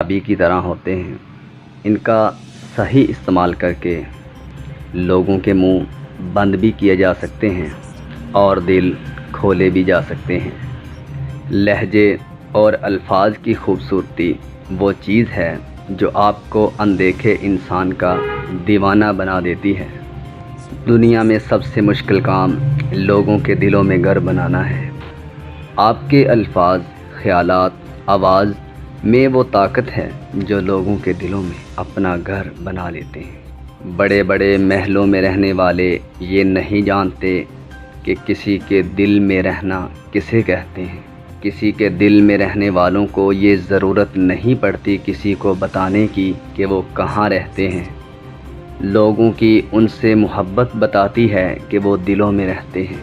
چابی کی طرح ہوتے ہیں۔ ان کا صحیح استعمال کر کے لوگوں کے منہ بند بھی کیے جا سکتے ہیں اور دل کھولے بھی جا سکتے ہیں۔ لہجے اور الفاظ کی خوبصورتی وہ چیز ہے جو آپ کو اندیکھے انسان کا دیوانہ بنا دیتی ہے۔ دنیا میں سب سے مشکل کام لوگوں کے دلوں میں گھر بنانا ہے۔ آپ کے الفاظ، خیالات، آواز میں وہ طاقت ہے جو لوگوں کے دلوں میں اپنا گھر بنا لیتے ہیں۔ بڑے بڑے محلوں میں رہنے والے یہ نہیں جانتے کہ کسی کے دل میں رہنا کسے کہتے ہیں۔ کسی کے دل میں رہنے والوں کو یہ ضرورت نہیں پڑتی کسی کو بتانے کی کہ وہ کہاں رہتے ہیں۔ لوگوں کی ان سے محبت بتاتی ہے کہ وہ دلوں میں رہتے ہیں۔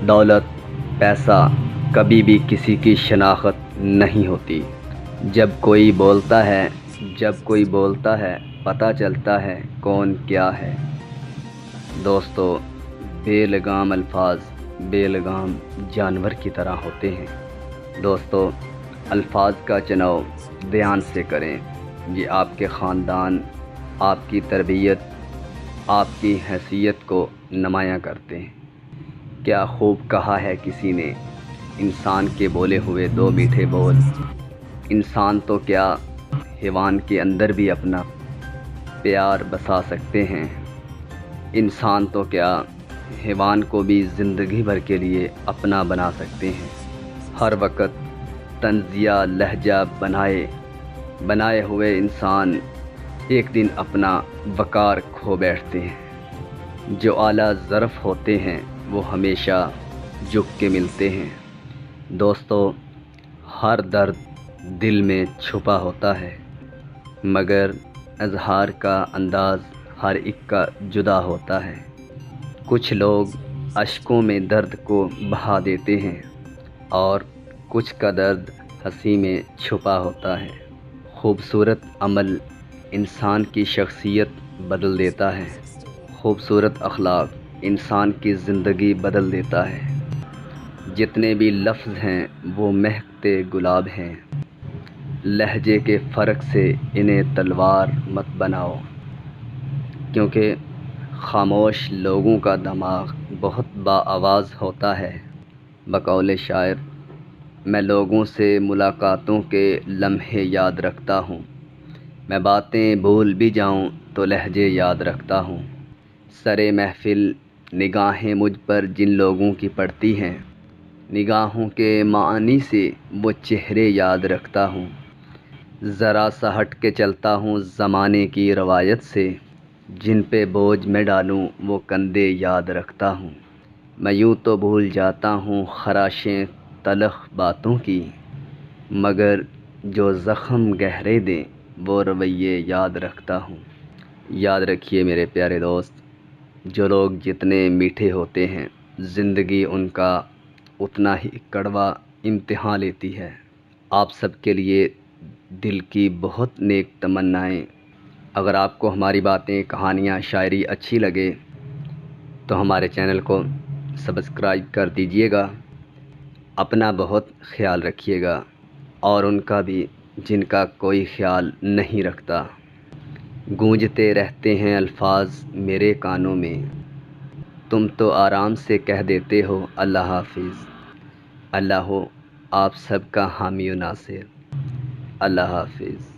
دولت، پیسہ کبھی بھی کسی کی شناخت نہیں ہوتی۔ جب کوئی بولتا ہے پتہ چلتا ہے کون کیا ہے۔ دوستو، بے لگام الفاظ بے لگام جانور کی طرح ہوتے ہیں۔ دوستو، الفاظ کا چناؤ دھیان سے کریں۔ یہ آپ کے خاندان، آپ کی تربیت، آپ کی حیثیت کو نمایاں کرتے ہیں۔ کیا خوب کہا ہے کسی نے، انسان کے بولے ہوئے دو میٹھے بول۔ انسان تو کیا حیوان کے اندر بھی اپنا پیار بسا سکتے ہیں۔ انسان تو کیا حیوان کو بھی زندگی بھر کے لیے اپنا بنا سکتے ہیں۔ ہر وقت طنزیہ لہجہ بنائے ہوئے انسان ایک دن اپنا وقار کھو بیٹھتے ہیں۔ جو اعلیٰ ظرف ہوتے ہیں وہ ہمیشہ جھک کے ملتے ہیں۔ دوستو، ہر درد دل میں چھپا ہوتا ہے، مگر اظہار کا انداز ہر ایک کا جدا ہوتا ہے۔ کچھ لوگ اشکوں میں درد کو بہا دیتے ہیں اور کچھ کا درد ہنسی میں چھپا ہوتا ہے۔ خوبصورت عمل انسان کی شخصیت بدل دیتا ہے۔ خوبصورت اخلاق انسان کی زندگی بدل دیتا ہے۔ جتنے بھی لفظ ہیں وہ مہکتے گلاب ہیں۔ لہجے کے فرق سے انہیں تلوار مت بناؤ، کیونکہ خاموش لوگوں کا دماغ بہت باآواز ہوتا ہے۔ بقول شاعر، میں لوگوں سے ملاقاتوں کے لمحے یاد رکھتا ہوں، میں باتیں بھول بھی جاؤں تو لہجے یاد رکھتا ہوں۔ سرے محفل نگاہیں مجھ پر جن لوگوں کی پڑتی ہیں، نگاہوں کے معنی سے وہ چہرے یاد رکھتا ہوں۔ ذرا سا ہٹ کے چلتا ہوں زمانے کی روایت سے، جن پہ بوجھ میں ڈالوں وہ کندھے یاد رکھتا ہوں۔ میں یوں تو بھول جاتا ہوں خراشیں تلخ باتوں کی، مگر جو زخم گہرے دیں وہ رویے یاد رکھتا ہوں۔ یاد رکھیے میرے پیارے دوست، جو لوگ جتنے میٹھے ہوتے ہیں زندگی ان کا اتنا ہی کڑوا امتحان لیتی ہے۔ آپ سب کے لیے دل کی بہت نیک تمنائیں۔ اگر آپ کو ہماری باتیں، کہانیاں، شاعری اچھی لگے تو ہمارے چینل کو سبسکرائب کر دیجیے گا۔ اپنا بہت خیال رکھیے گا اور ان کا بھی جن کا کوئی خیال نہیں رکھتا۔ گونجتے رہتے ہیں الفاظ میرے کانوں میں، تم تو آرام سے کہہ دیتے ہو اللہ حافظ۔ اللہ ہو آپ سب کا حامی و ناصر۔ اللہ حافظ۔